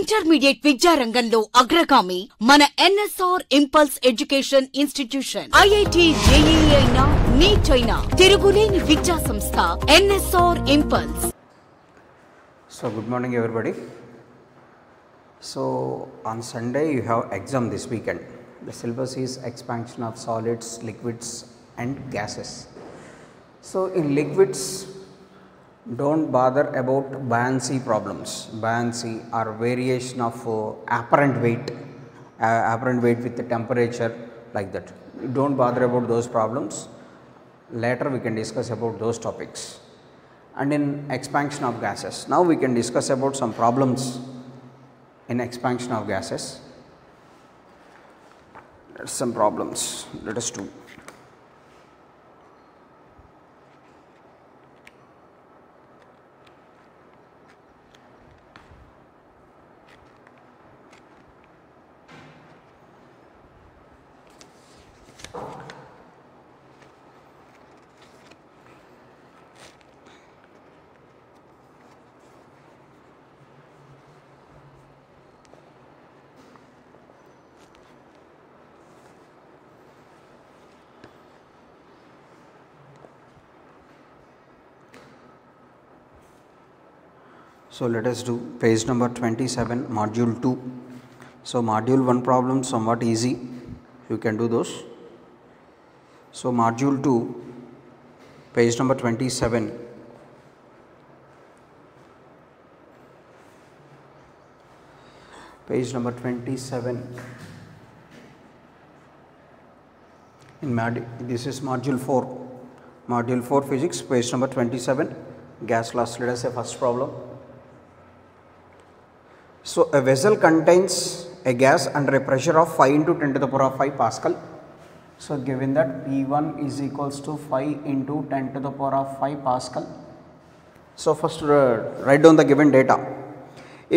Intermediate విద్యా రంగంలో అగ్రగామి మన NSR impulse education institution. IIT JEE అయినా నీట్ అయినా తిరుగులేని విద్యా సంస్థ NSR impulse. So good morning everybody. So on Sunday you have exam this weekend. The syllabus is expansion of solids, liquids and gases. So in liquids, don't bother about buoyancy problems. Buoyancy or variation of apparent weight with the temperature, like that. Don't bother about those problems. Later we can discuss about those topics. And in expansion of gases, now we can discuss about some problems in expansion of gases. Some problems, let us do. So let us do page number 27, module 2. So module 1 problem somewhat easy, you can do those. So module 2, page number 27. Page number 27. This is module 4. Module 4 physics, page number 27, gas laws. Let us say first problem. So a vessel contains a gas under a pressure of 5 into 10 to the power of 5 Pascal. So given that P1 is equals to 5 into 10 to the power of 5 Pascal. So first write down the given data.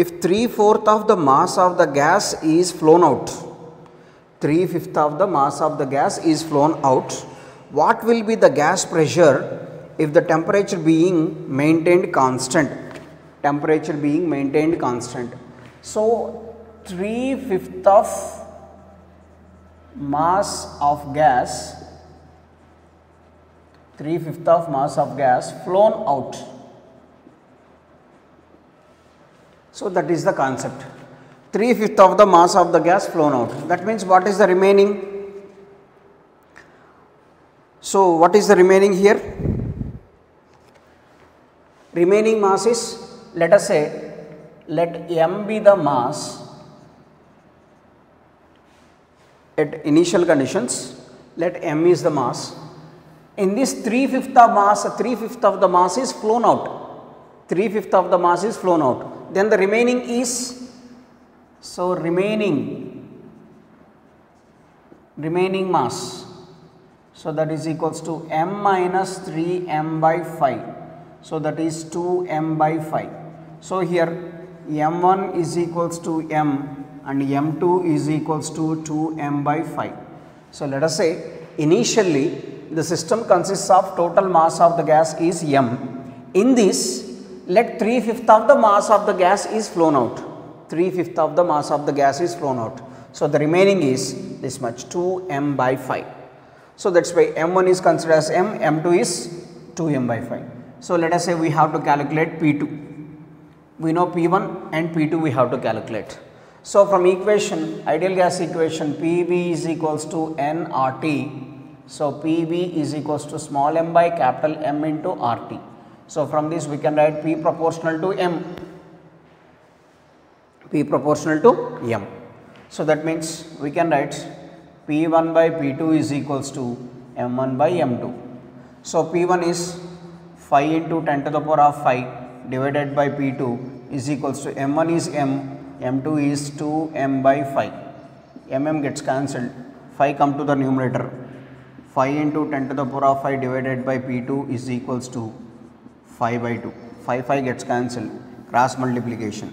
If 3/4 of the mass of the gas is flown out, 3/5 of the mass of the gas is flown out, what will be the gas pressure if the temperature being maintained constant? Temperature being maintained constant. So 3/5 of mass of gas, 3/5 of mass of gas flown out. So that is the concept. 3/5 of the mass of the gas flown out. That means what is the remaining? So what is the remaining here? Remaining mass is, let us say, let m be the mass at initial conditions, let m is the mass. In this 3/5 of mass, 3/5 of the mass is flown out, 3/5 of the mass is flown out. Then the remaining is, so remaining mass, so that is equals to m minus 3m by 5, so that is 2m by 5. So here m1 is equals to m and m2 is equals to 2m by 5. So let us say initially the system consists of total mass of the gas is m. In this, let 3/5 of the mass of the gas is flown out, 3/5 of the mass of the gas is flown out. So the remaining is this much, 2m by 5. So that's why m1 is considered as m, m2 is 2m by 5. So let us say we have to calculate P2. We know P1 and P2 we have to calculate. So from equation, ideal gas equation, PV is equals to nRT. So PV is equals to small m by capital M into RT. So from this we can write P proportional to M. P proportional to M. So that means we can write P1 by P2 is equals to M1 by M2. So P1 is 5 into 10 to the power of 5 divided by P2 is equals to M1 is M, M2 is 2m by 5. Mm gets cancelled, 5 come to the numerator, 5 into 10 to the power of 5 divided by P2 is equals to 5 by 2. 5 gets cancelled, cross multiplication.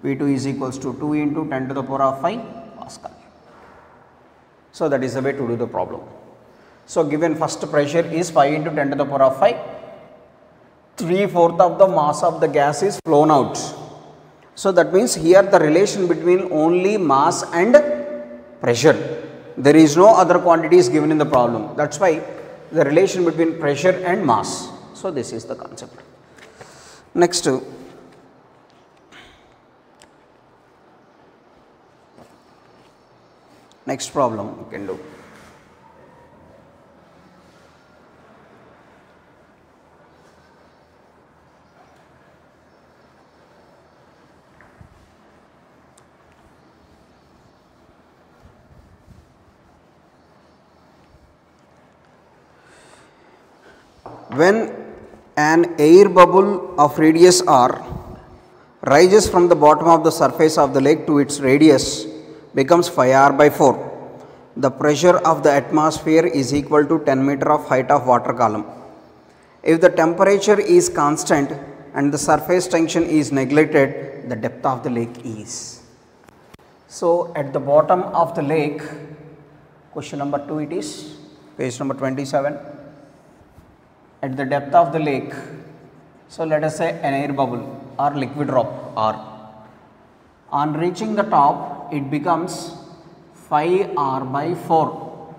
P2 is equals to 2 into 10 to the power of 5 Pascal. So that is the way to do the problem. So given first pressure is 5 into 10 to the power of 5, 3/4 of the mass of the gas is flown out. So that means here the relation between only mass and pressure. There is no other quantities given in the problem. That's why the relation between pressure and mass. So this is the concept. Next, next problem we can do. When an air bubble of radius r rises from the bottom of the surface of the lake to its radius becomes phi r by 4. The pressure of the atmosphere is equal to 10 meter of height of water column. If the temperature is constant and the surface tension is neglected, the depth of the lake is. So at the bottom of the lake, question number 2 it is, page number 27. At the depth of the lake, so let us say an air bubble or liquid drop R. On reaching the top, it becomes phi r by 4.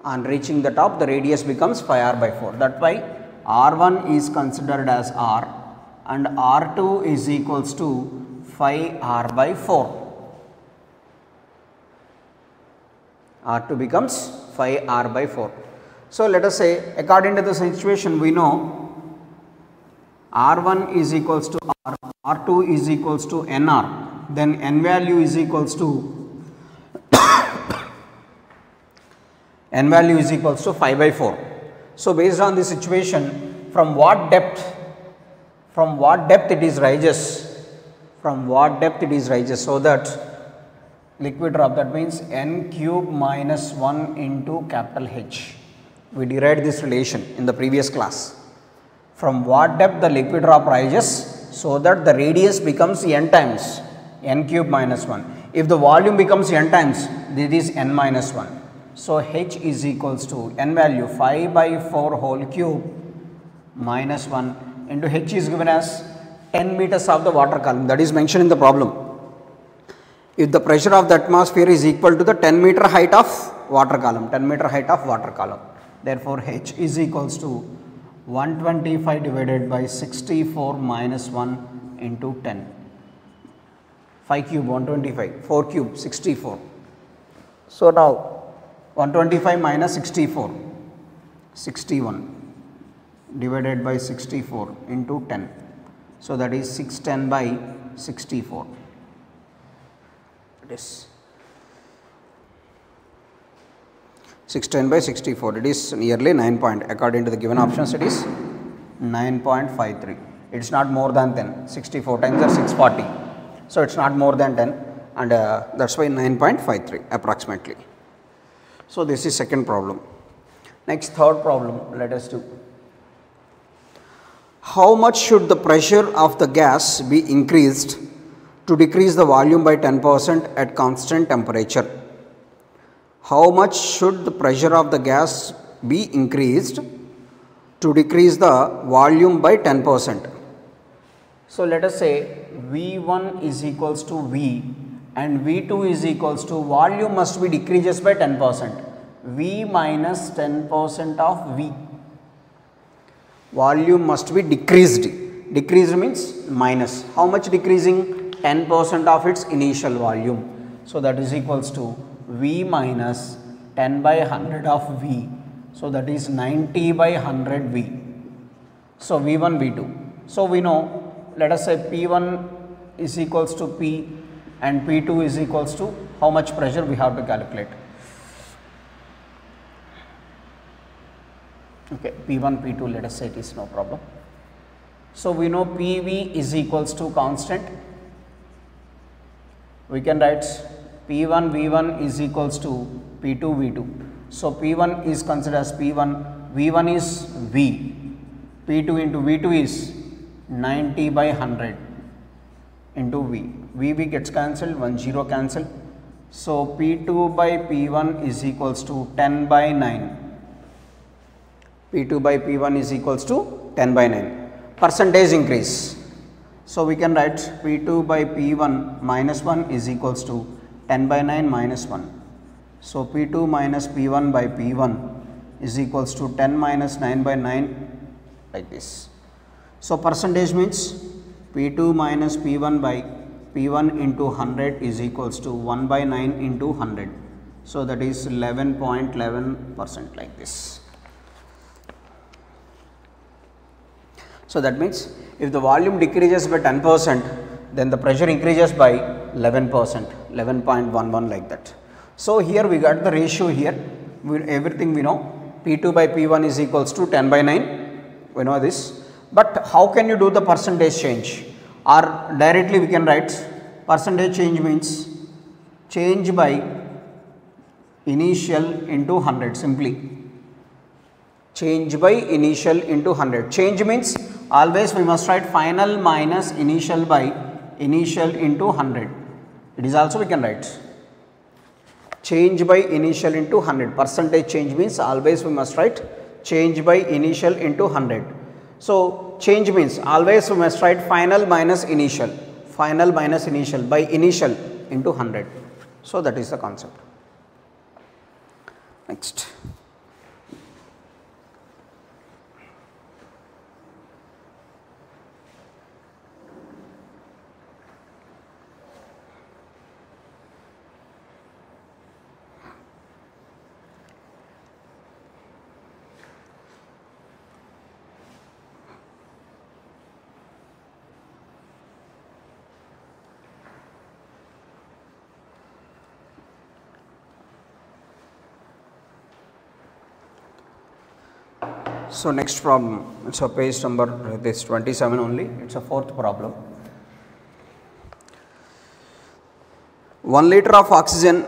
On reaching the top, the radius becomes phi r by 4. That's why R1 is considered as R and R2 is equals to phi r by 4. R2 becomes phi r by 4. So let us say according to the situation we know R1 is equals to R, R2 is equals to NR, then N value is equals to N value is equals to 5 by 4. So based on the situation, from what depth it is rises, so that liquid drop, that means N cube minus 1 into capital H. We derived this relation in the previous class. From what depth the liquid drop rises, so that the radius becomes n times n cube minus 1. If the volume becomes n times, this is n minus 1. So H is equals to n value 5 by 4 whole cube minus 1 into H is given as 10 meters of the water column, that is mentioned in the problem. If the pressure of the atmosphere is equal to the 10 meter height of water column, therefore H is equals to 125 divided by 64 minus 1 into 10. 5 cube 125, 4 cube 64. So now 125 minus 64, 61 divided by 64 into 10. So that is 610 by 64. It is 610 by 64, it is nearly 9 point, according to the given options it is 9.53. It is not more than 10, 64 times are 640. So it is not more than 10 and that is why 9.53 approximately. So this is second problem. Next third problem let us do. How much should the pressure of the gas be increased to decrease the volume by 10% at constant temperature? How much should the pressure of the gas be increased to decrease the volume by 10%? So let us say V1 is equals to V and V2 is equals to volume must be decreases by 10%. V minus 10% of V. Volume must be decreased. Decreased means minus. How much decreasing? 10% of its initial volume. So that is equals to V minus 10 by 100 of V. So that is 90 by 100 V. So V1, V2. So we know, let us say P1 is equals to P and P2 is equals to how much pressure we have to calculate. Okay, P1, P2, let us say it is no problem. So we know PV is equals to constant. We can write P1 V1 is equals to P2 V2. So P1 is considered as P1, V1 is V, P2 into V2 is 90 by 100 into V. V gets cancelled, 1 0 cancel. So P2 by P1 is equals to 10 by 9. P2 by P1 is equals to 10 by 9. Percentage increase. So we can write P2 by P1 minus 1 is equals to 10 by 9 minus 1. So P2 minus P1 by P1 is equals to 10 minus 9 by 9 like this. So percentage means P2 minus P1 by P1 into 100 is equals to 1 by 9 into 100. So that is 11.11% like this. So that means if the volume decreases by 10%, then the pressure increases by 11%, 11.11 like that. So here we got the ratio here, everything we know, P2 by P1 is equals to 10 by 9, we know this. But how can you do the percentage change? Or directly we can write percentage change means change by initial into 100 simply. Change by initial into 100. Change means always we must write final minus initial by initial into 100. It is also we can write change by initial into 100. Percentage change means always we must write change by initial into 100. So change means always we must write final minus initial by initial into 100. So that is the concept. Next. So next problem, it's a page number this 27 only, it's a fourth problem. 1 liter of oxygen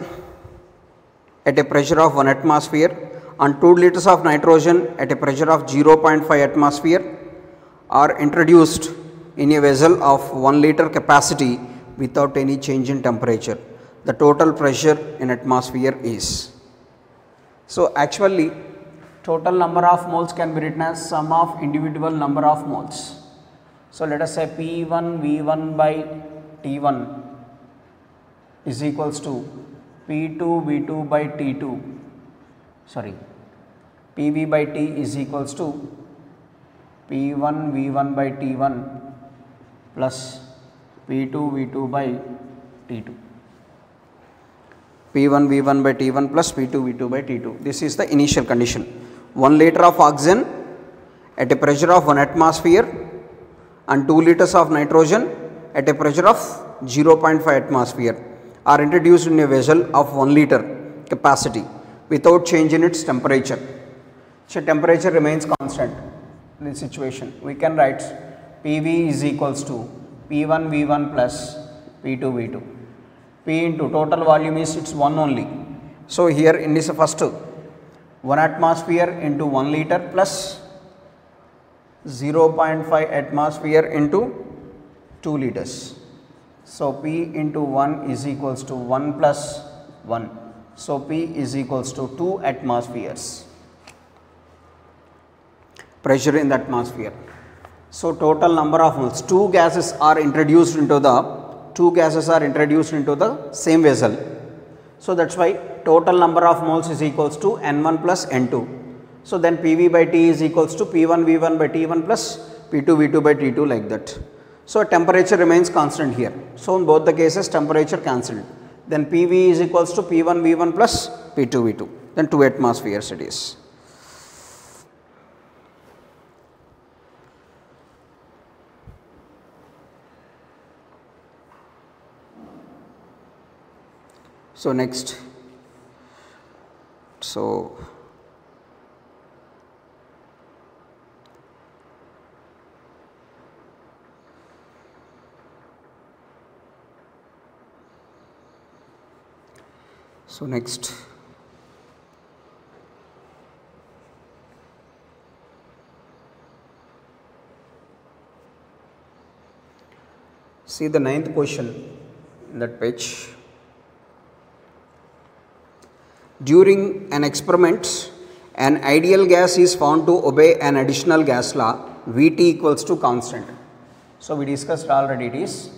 at a pressure of 1 atmosphere and 2 liters of nitrogen at a pressure of 0.5 atmosphere are introduced in a vessel of 1 liter capacity without any change in temperature. The total pressure in atmosphere is. So actually total number of moles can be written as sum of individual number of moles. So let us say P1 V1 by T1 is equals to P2 V2 by T2, sorry, PV by T is equals to P1 V1 by T1 plus P2 V2 by T2. P1 V1 by T1 plus P2 V2 by T2. This is the initial condition. 1 liter of oxygen at a pressure of 1 atmosphere and 2 liters of nitrogen at a pressure of 0.5 atmosphere are introduced in a vessel of 1 liter capacity without change in its temperature. So temperature remains constant in this situation. We can write PV is equals to P1 V1 plus P2 V2. P into total volume is it's 1 only. So here in this first 1 atmosphere into 1 liter plus 0.5 atmosphere into 2 liters. So P into 1 is equals to 1 plus 1. So P is equals to 2 atmospheres. Pressure in the atmosphere. So total number of moles, two gases are introduced into the same vessel. So that's why total number of moles is equals to N1 plus N2. So then PV by T is equals to P1 V1 by T1 plus P2 V2 by T2 like that. So temperature remains constant here. So in both the cases temperature cancelled. Then PV is equals to P1 V1 plus P2 V2. Then 2 atmospheres it is. So next, next see the 9th question in that page. During an experiment, an ideal gas is found to obey an additional gas law, Vt equals to constant. So we discussed already, it is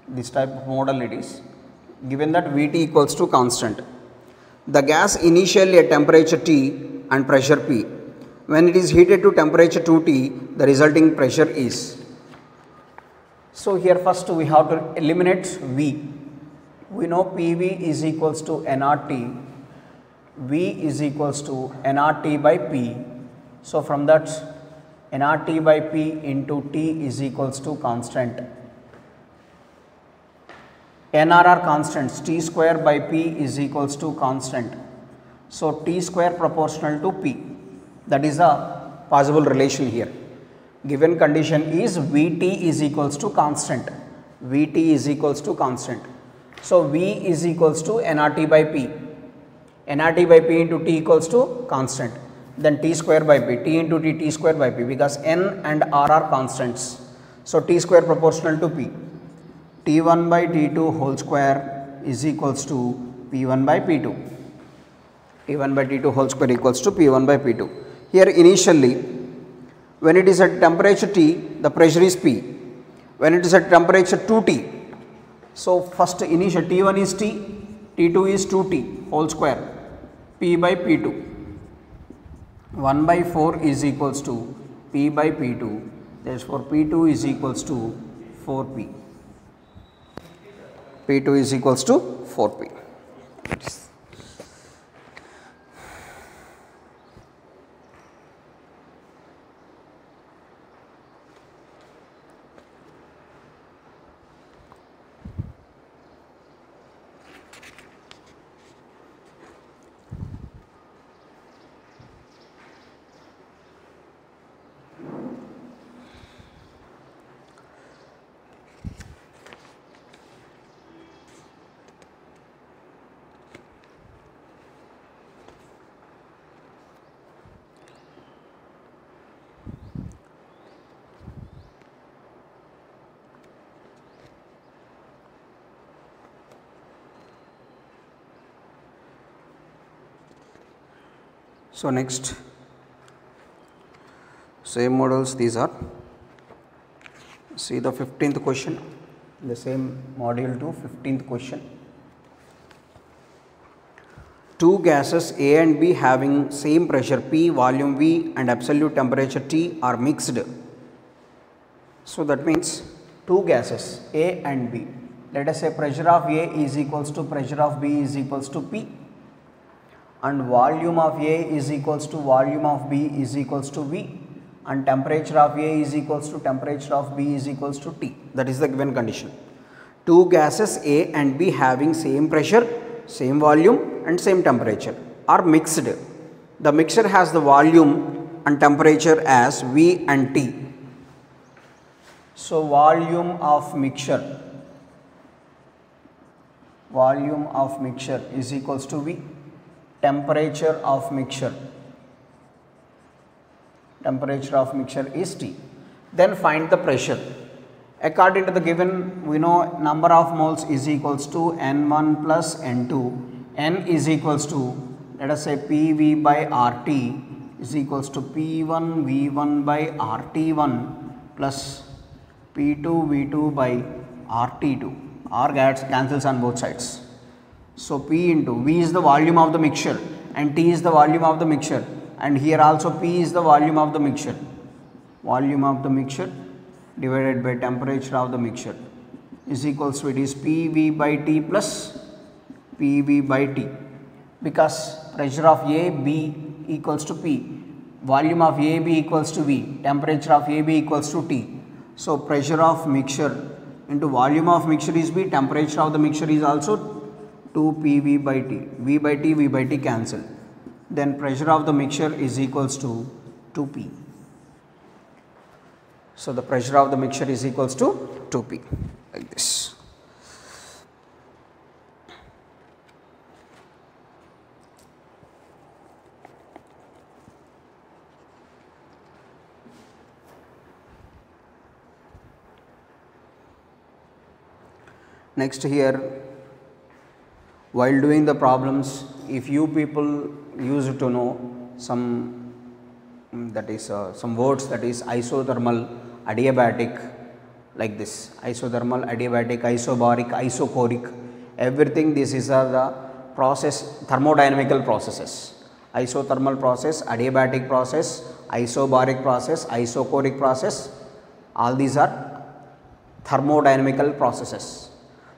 this type of model. It is given that Vt equals to constant. The gas initially at temperature T and pressure P. When it is heated to temperature 2T, the resulting pressure is. So here first we have to eliminate V. We know PV is equals to nRT, V is equals to nRT by P. So from that nRT by P into T is equals to constant. NR are constants, T square by P is equals to constant. So T square proportional to P. That is a possible relation here. Given condition is Vt is equals to constant. Vt is equals to constant. So V is equals to nRT by P. nRT by P into T equals to constant. Then T square by P, T into T, T square by P, because N and R are constants. So T square proportional to P. T1 by T2 whole square is equals to P1 by P2. T1 by T2 whole square equals to P1 by P2. Here initially, when it is at temperature T, the pressure is P. When it is at temperature 2T, so first initial T1 is T, T2 is 2T whole square, P by P2. 1 by 4 is equals to P by P2, therefore P2 is equals to 4P. P2 is equals to 4P. So next, same models these are. See the 15th question, the same module 2, 15th question. Two gases A and B having same pressure P, volume V and absolute temperature T are mixed. So that means two gases A and B. Let us say pressure of A is equals to pressure of B is equals to P, and volume of A is equals to volume of B is equals to V, and temperature of A is equals to temperature of B is equals to T. That is the given condition. Two gases A and B having same pressure, same volume and same temperature are mixed. The mixture has the volume and temperature as V and T. So volume of mixture is equals to V. Temperature of mixture is T. Then find the pressure. According to the given, we know number of moles is equals to N1 plus N2. N is equals to, let us say PV by RT is equals to P1 V1 by RT1 plus P2 V2 by RT2. R cancels on both sides. So P into V is the volume of the mixture and T is the volume of the mixture, and here also P is the volume of the mixture. Volume of the mixture divided by temperature of the mixture is equals to, it is PV by T plus PV by T, because pressure of A, B equals to P, volume of A, B equals to V, temperature of A, B equals to T. So pressure of mixture into volume of mixture is B, temperature of the mixture is also 2PV by T. V by T, V by T cancel. Then pressure of the mixture is equals to 2P. So the pressure of the mixture is equals to 2P, like this. Next here, while doing the problems, if you people used to know some some words, that is isothermal, adiabatic, like this: isothermal, adiabatic, isobaric, isochoric, everything this is the process, thermodynamical processes. Isothermal process, adiabatic process, isobaric process, isochoric process, all these are thermodynamical processes.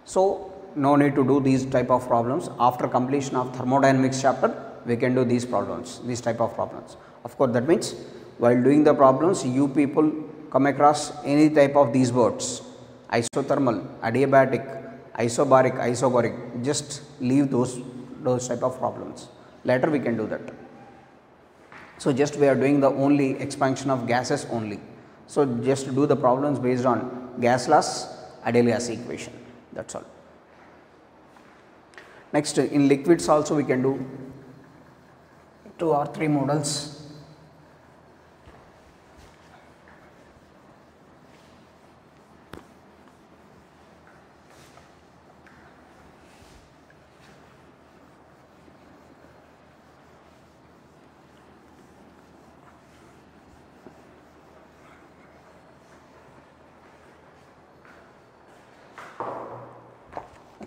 So, no need to do these type of problems. After completion of thermodynamics chapter, we can do these problems, these type of problems. Of course, that means while doing the problems, you people come across any type of these words: isothermal, adiabatic, isobaric, isochoric, just leave those type of problems. Later we can do that. So, just we are doing the only expansion of gases only. So, just do the problems based on gas laws, ideal gas equation, that is all. Next, in liquids also we can do 2 or 3 models.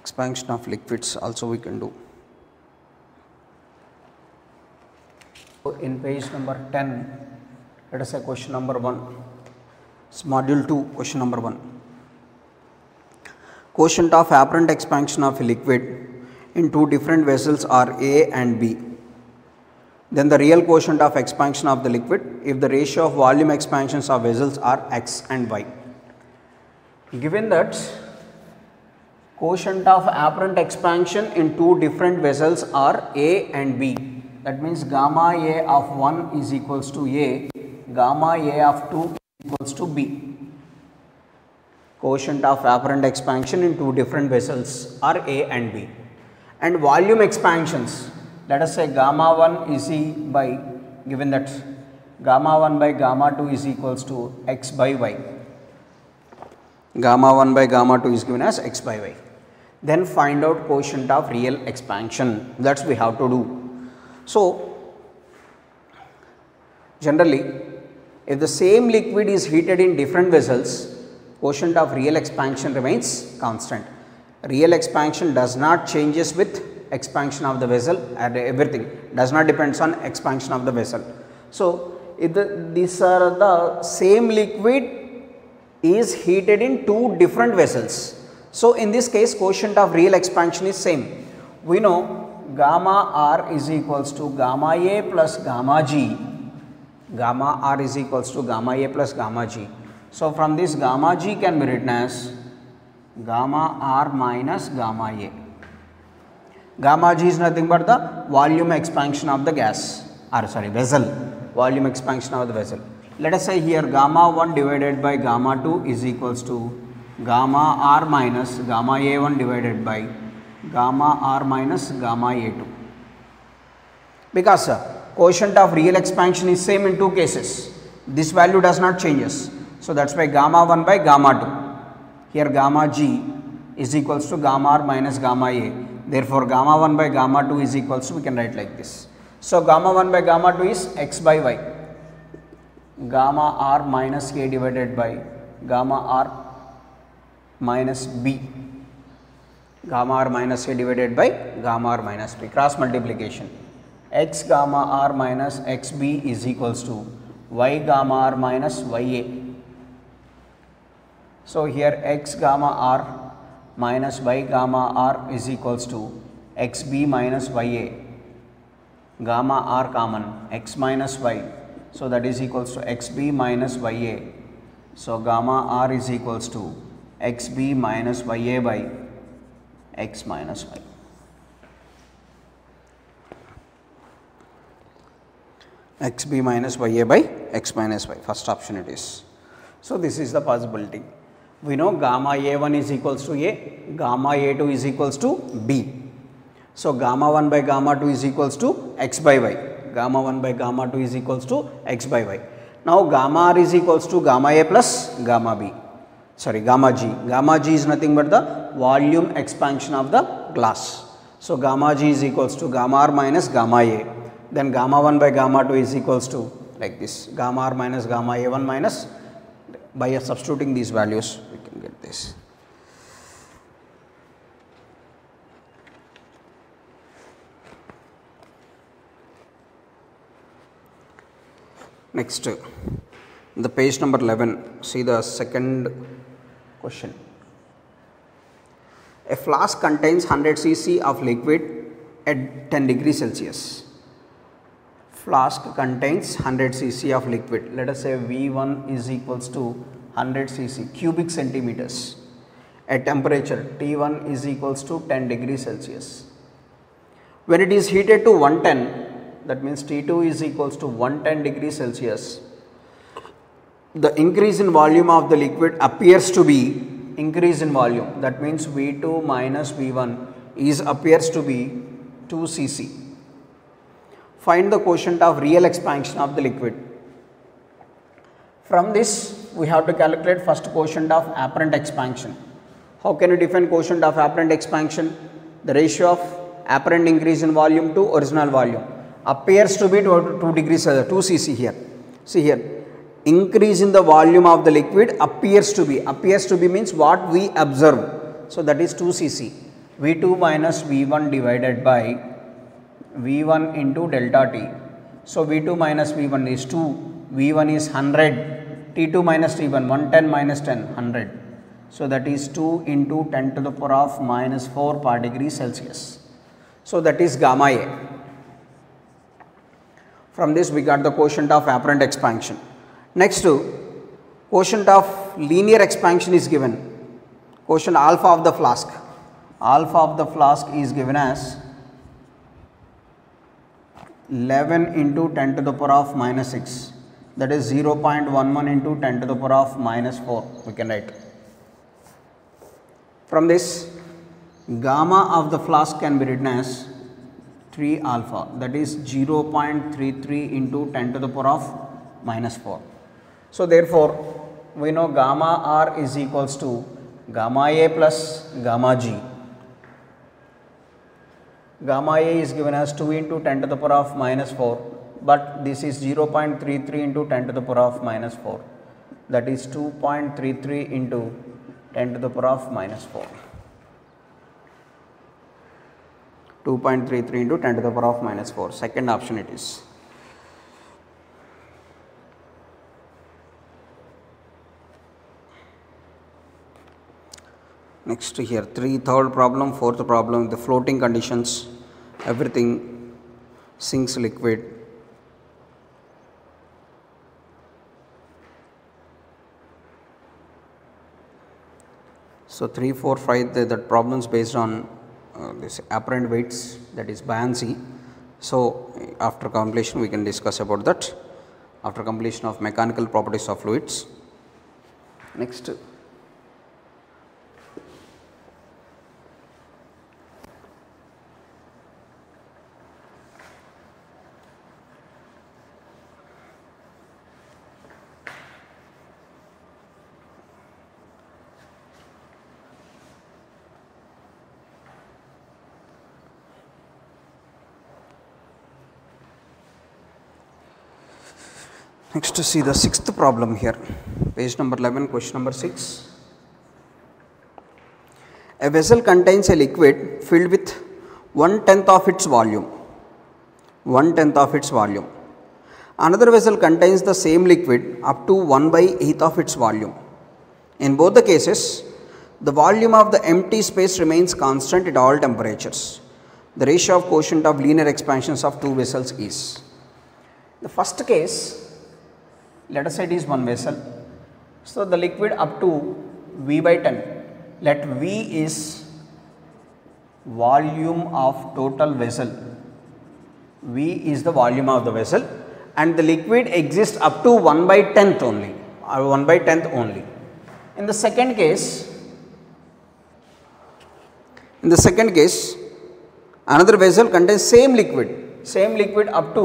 Expansion of liquids also we can do. So, in page number 10, let us say question number 1, it's module 2, question number 1. Quotient of apparent expansion of a liquid in 2 different vessels are A and B. Then the real quotient of expansion of the liquid if the ratio of volume expansions of vessels are X and Y. Given that quotient of apparent expansion in 2 different vessels are A and B, that means gamma A of 1 is equals to A, gamma A of 2 is equals to B. Quotient of apparent expansion in 2 different vessels are A and B. And volume expansions, let us say gamma 1 is E by, given that gamma 1 by gamma 2 is equals to X by Y. Gamma 1 by gamma 2 is given as X by Y. Then find out quotient of real expansion, that is we have to do. So, generally if the same liquid is heated in different vessels, quotient of real expansion remains constant. Real expansion does not changes with expansion of the vessel, and everything does not depends on expansion of the vessel. So, if these are the same liquid is heated in 2 different vessels. So, in this case quotient of real expansion is same. We know gamma R is equals to gamma A plus gamma G, gamma R is equals to gamma A plus gamma G. So, from this gamma G can be written as gamma R minus gamma A. Gamma G is nothing but the volume expansion of the gas, or sorry, vessel, volume expansion of the vessel. Let us say here gamma 1 divided by gamma 2 is equals to gamma R minus gamma A1 divided by gamma R minus gamma A2, because quotient of real expansion is same in 2 cases, this value does not changes. So, that is why gamma 1 by gamma 2, here gamma G is equals to gamma R minus gamma A, therefore, gamma 1 by gamma 2 is equals to, we can write like this. So, gamma 1 by gamma 2 is X by Y, gamma R minus A divided by gamma R minus B, gamma R minus A divided by gamma R minus B, cross multiplication, X gamma R minus XB is equals to Y gamma R minus YA. So, here X gamma R minus Y gamma R is equals to XB minus YA, gamma R common, X minus Y. So, that is equals to XB minus YA. So, gamma R is equals to XB minus YA by X minus Y. XB minus YA by X minus Y, first option it is. So, this is the possibility. We know gamma A1 is equals to A, gamma A2 is equals to B. So, gamma 1 by gamma 2 is equals to X by Y, gamma 1 by gamma 2 is equals to X by Y. Now, gamma R is equals to gamma A plus gamma B, sorry, gamma G. Gamma G is nothing but the volume expansion of the glass. So, gamma G is equals to gamma R minus gamma A, then gamma 1 by gamma 2 is equals to like this, gamma R minus gamma A1 minus, by substituting these values we can like this. Next, the page number 11, see the second question. A flask contains 100 cc of liquid at 10 degrees Celsius. Flask contains 100 cc of liquid. Let us say V1 is equals to 100 cc cubic centimeters at temperature T1 is equals to 10 degrees Celsius. When it is heated to 110, that means T2 is equals to 110 degrees Celsius, the increase in volume of the liquid appears to be increase in volume. That means V2 minus V1 appears to be 2 cc. Find the quotient of real expansion of the liquid. From this, we have to calculate first quotient of apparent expansion. How can you define quotient of apparent expansion? The ratio of apparent increase in volume to original volume appears to be 2 degrees, 2 cc here. See here, increase in the volume of the liquid appears to be means what we observe. So that is 2 cc. V2 minus V1 divided by V1 into delta T. So V2 minus V1 is 2, V1 is 100, T2 minus T1, 110 minus 10, 100. So that is 2 into 10 to the power of minus 4 per degree Celsius. So that is gamma A. From this we got the quotient of apparent expansion. Next, quotient of linear expansion is given. Quotient alpha of the flask. Alpha of the flask is given as 11 into 10 to the power of minus 6. That is 0.11 into 10 to the power of minus 4. We can write. From this, gamma of the flask can be written as 3 alpha, that is 0.33 into 10 to the power of minus 4. So therefore, we know gamma R is equals to gamma A plus gamma G. Gamma A is given as 2 into 10 to the power of minus 4, but this is 0.33 into 10 to the power of minus 4. That is 2.33 into 10 to the power of minus 4. 2.33 into 10 to the power of minus 4. Second option it is. Next here, third problem, fourth problem, the floating conditions, everything sinks liquid. So 3, 4, 5, the problems based on this apparent weights, that is buoyancy. So after completion we can discuss about that, after completion of mechanical properties of fluids. Next, next to see the sixth problem here, page number 11, question number 6. A vessel contains a liquid filled with 1/10 of its volume. 1/10 of its volume. Another vessel contains the same liquid up to 1/8 of its volume. In both the cases, the volume of the empty space remains constant at all temperatures. The ratio of quotient of linear expansions of two vessels is. The first case, let us say it is one vessel. So the liquid up to V/10, let V is volume of total vessel. V is the volume of the vessel and the liquid exists up to 1/10 only, or 1/10 only. In the second case, another vessel contains same liquid up to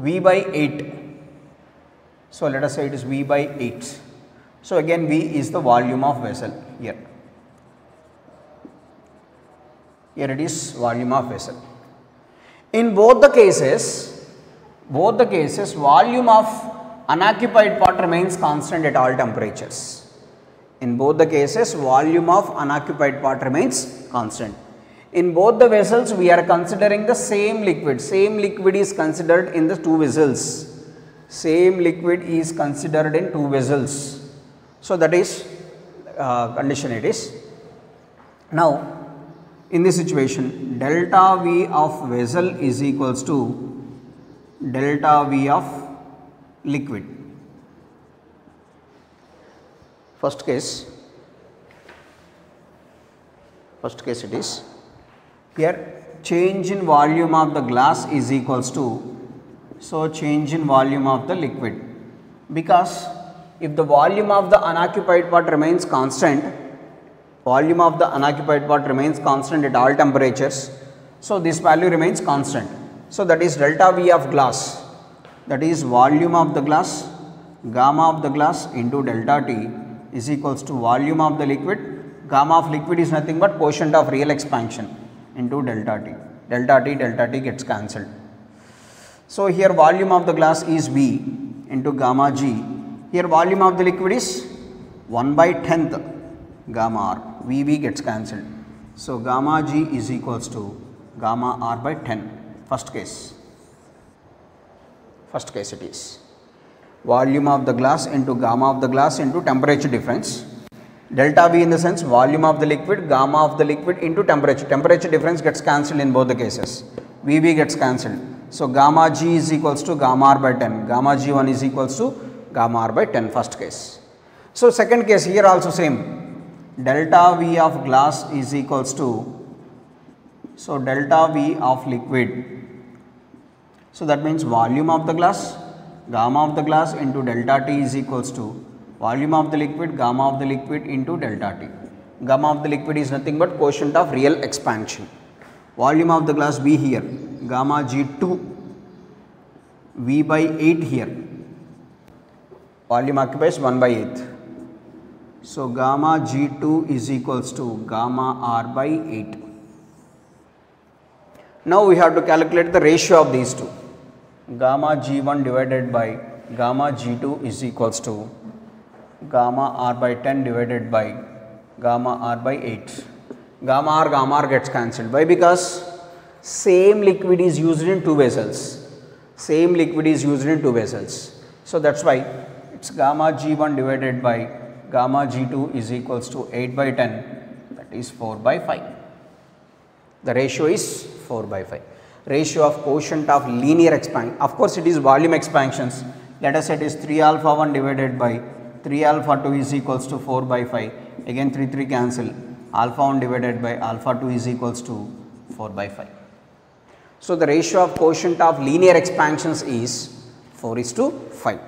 V/8. So let us say it is V/8. So again V is the volume of vessel here. Here it is volume of vessel. In both the cases volume of unoccupied part remains constant at all temperatures. In both the cases, volume of unoccupied part remains constant. In both the vessels, we are considering the same liquid. Same liquid is considered in the two vessels. Same liquid is considered in two vessels. So, that is condition it is. Now, in this situation, delta V of vessel is equals to delta V of liquid. First case it is, here change in volume of the glass is equals to, so change in volume of the liquid, because if the volume of the unoccupied part remains constant, volume of the unoccupied part remains constant at all temperatures, so this value remains constant. So, that is delta V of glass, that is volume of the glass, gamma of the glass into delta T is equals to volume of the liquid. Gamma of liquid is nothing but quotient of real expansion into delta T. Delta T gets cancelled. So, here volume of the glass is V into gamma G. Here volume of the liquid is 1/10th gamma R. VV gets cancelled. So, gamma G is equals to gamma R by 10. First case it is. Volume of the glass into gamma of the glass into temperature difference. Delta V in the sense volume of the liquid, gamma of the liquid into temperature. Temperature difference gets cancelled in both the cases. VV gets cancelled. So, gamma G is equals to gamma R by 10. Gamma G1 is equals to gamma R by 10, first case. So, second case here also same. Delta V of glass is equals to, so delta V of liquid. So, that means volume of the glass, gamma of the glass into delta T is equals to volume of the liquid, gamma of the liquid into delta T. Gamma of the liquid is nothing but quotient of real expansion. Volume of the glass V here, gamma G2, V by 8 here, volume occupies 1/8. So, gamma G2 is equals to gamma R by 8. Now, we have to calculate the ratio of these two. Gamma G1 divided by gamma G2 is equals to gamma R by 10 divided by gamma R by 8. Gamma R gets cancelled. Why? Because same liquid is used in two vessels. Same liquid is used in two vessels. So, that is why it is gamma G1 divided by gamma G2 is equals to 8/10, that is 4/5. The ratio is 4/5. Ratio of quotient of linear expansion. Of course, it is volume expansions. Let us say it is 3 alpha 1 divided by 3 alpha 2 is equals to 4/5. Again 3 cancel. Alpha 1 divided by alpha 2 is equals to 4/5. So, the ratio of quotient of linear expansions is 4:5.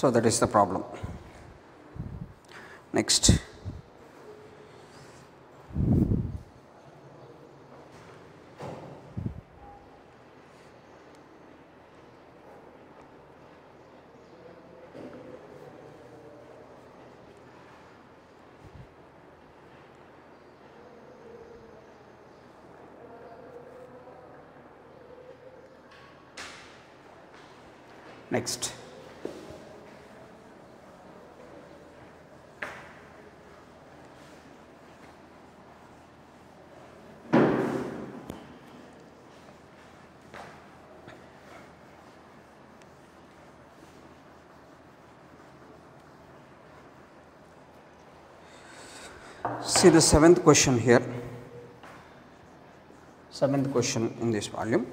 So, that is the problem. Next. Next. See the 7th question here, 7th question in this volume,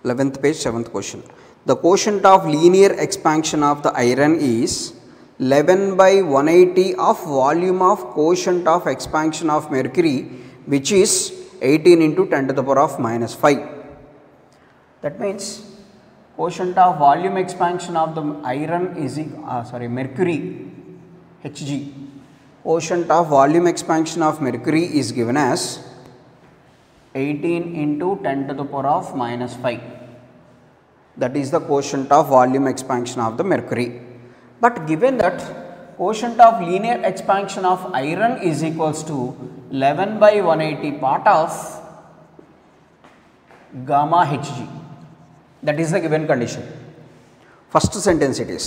11th page, 7th question. The quotient of linear expansion of the iron is 11/180 of volume of quotient of expansion of mercury, which is 18 into 10 to the power of minus 5. That means quotient of volume expansion of the iron is mercury, Hg. Quotient of volume expansion of mercury is given as 18 into 10 to the power of minus 5. That is the quotient of volume expansion of the mercury. But given that quotient of linear expansion of iron is equals to 11/180 part of gamma Hg. That is the given condition. First sentence it is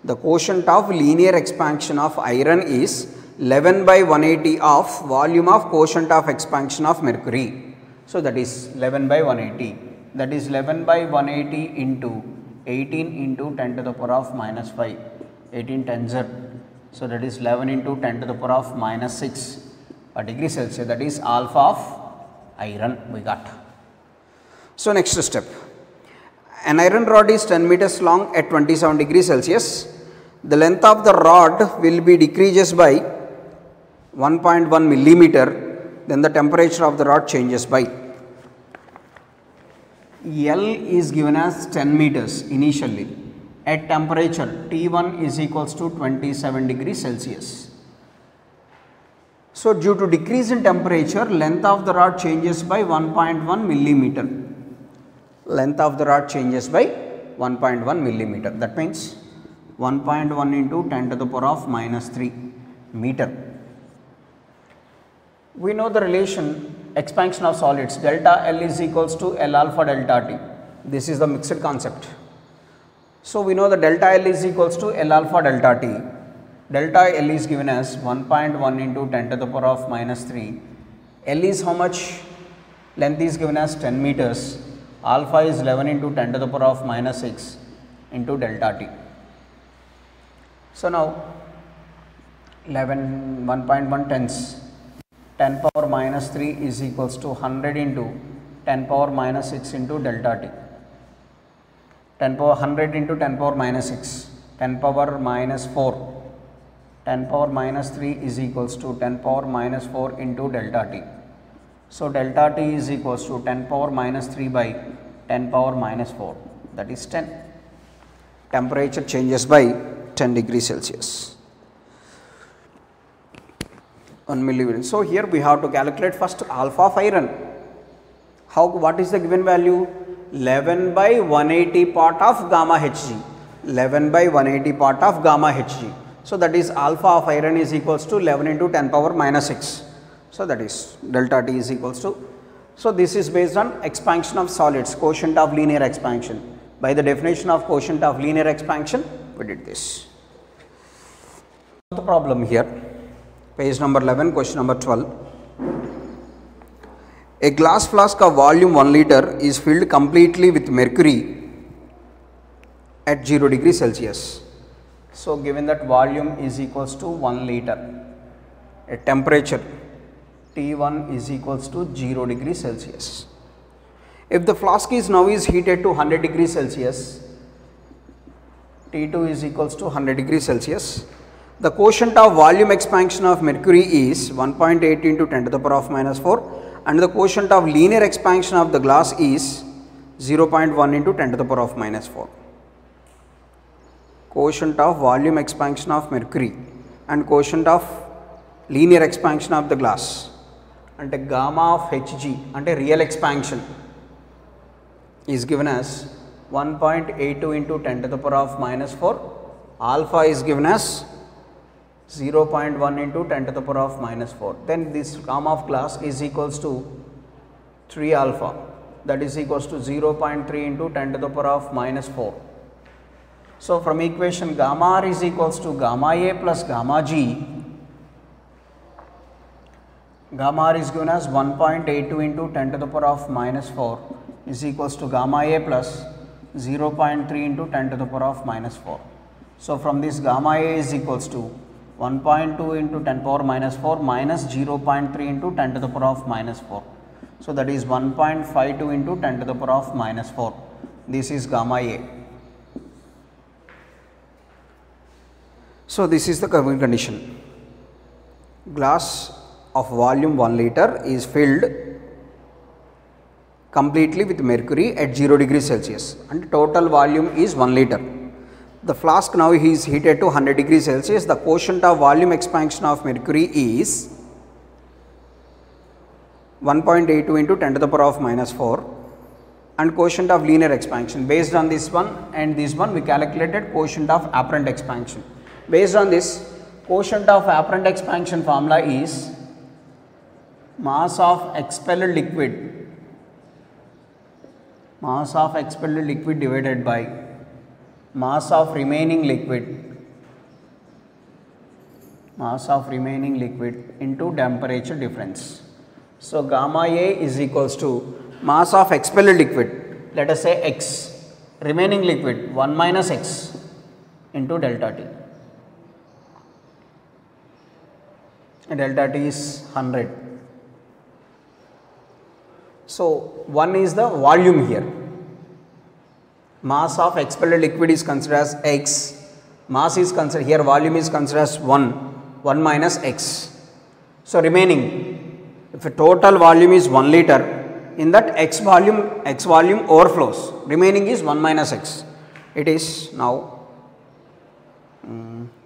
The quotient of linear expansion of iron is 11 by 180 of volume of quotient of expansion of mercury. So that is 11 by 180. That is 11 by 180 into 18 into 10 to the power of minus 5. 18 tens are. So that is 11 into 10 to the power of minus 6 degree Celsius. That is alpha of iron we got. So next step. An iron rod is 10 meters long at 27 degrees Celsius. The length of the rod will be decreases by 1.1 millimeter. Then the temperature of the rod changes by. L is given as 10 meters initially. At temperature T1 is equals to 27 degrees Celsius. So due to decrease in temperature, length of the rod changes by 1.1 millimeter. Length of the rod changes by 1.1 millimeter. That means 1.1 into 10 to the power of minus 3 meter. We know the relation expansion of solids, delta L is equals to L alpha delta T. This is the mixed concept. So we know the delta L is equals to L alpha delta T. Delta L is given as 1.1 into 10 to the power of minus 3. L is how much? Length is given as 10 meters. Alpha is 11 into 10 to the power of minus 6 into delta T. So now 1.1 tens. 10 power minus 3 is equals to 100 into 10 power minus 6 into delta T. 10 power 100 into 10 power minus 6. 10 power minus 4. 10 power minus 3 is equals to 10 power minus 4 into delta T. So delta T is equals to 10 power minus 3 by 10 power minus 4. That is 10. Temperature changes by 10 degrees Celsius. 1 millimeter. So here we have to calculate first alpha of iron. What is the given value? 11 by 180 part of gamma Hg. 11 by 180 part of gamma Hg. So that is alpha of iron is equals to 11 into 10 power minus 6. So that is delta T is equals to. So this is based on expansion of solids, quotient of linear expansion. By the definition of quotient of linear expansion, we did this. The problem here, page number 11, question number 12. A glass flask of volume 1 liter is filled completely with mercury at 0 degrees Celsius. So given that volume is equals to 1 liter, at temperature T1 is equals to 0 degrees Celsius. If the flask is now heated to 100 degrees Celsius, T2 is equals to 100 degrees Celsius. The quotient of volume expansion of mercury is 1.8 into 10 to the power of minus 4 and the quotient of linear expansion of the glass is 0.1 into 10 to the power of minus 4. Quotient of volume expansion of mercury and quotient of linear expansion of the glass ante gamma of Hg ante real expansion is given as 1.82 into 10 to the power of minus 4. Alpha is given as 0.1 into 10 to the power of minus 4. Then this gamma of glass is equals to 3 alpha, that is equals to 0.3 into 10 to the power of minus 4. So from equation gamma R is equals to gamma A plus gamma G. Gamma R is given as 1.82 into 10 to the power of minus 4 is equals to gamma A plus 0.3 into 10 to the power of minus 4. So from this gamma A is equals to 1.2 into 10 power minus 4 minus 0.3 into 10 to the power of minus 4. So that is 1.52 into 10 to the power of minus 4. This is gamma A. So this is the current condition. Glass of volume 1 liter is filled completely with mercury at 0 degrees Celsius and total volume is 1 liter. The flask now is heated to 100 degrees Celsius. The quotient of volume expansion of mercury is 1.82 into 10 to the power of minus 4 and quotient of linear expansion. Based on this one and this one, we calculated quotient of apparent expansion. Based on this, quotient of apparent expansion formula is mass of expelled liquid divided by mass of remaining liquid mass of remaining liquid into temperature difference. So gamma A is equals to mass of expelled liquid, let us say X, remaining liquid 1 minus X into delta T. Delta T is 100. So 1 is the volume here. Mass of expelled liquid is considered as X. Mass is considered here, volume is considered as 1 minus X. So remaining, if a total volume is 1 liter, in that X volume overflows, remaining is 1 minus X. It is now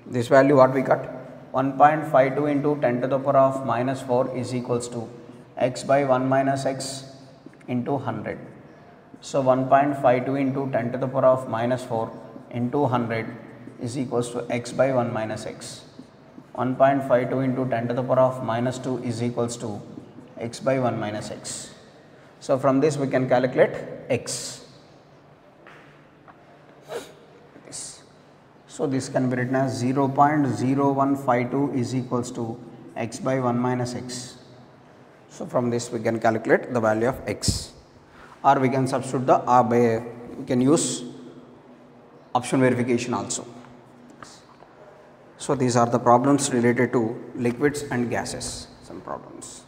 this value what we got, 1.52 into 10 to the power of minus 4 is equals to X by 1 minus X into 100. So 1.52 into 10 to the power of minus 4 into 100 is equals to X by 1 minus X. 1.52 into 10 to the power of minus 2 is equals to X by 1 minus X. So from this we can calculate X. So this can be written as 0.0152 is equals to X by 1 minus X. So from this we can calculate the value of X, or we can substitute the R by, we can use option verification also. So these are the problems related to liquids and gases, some problems.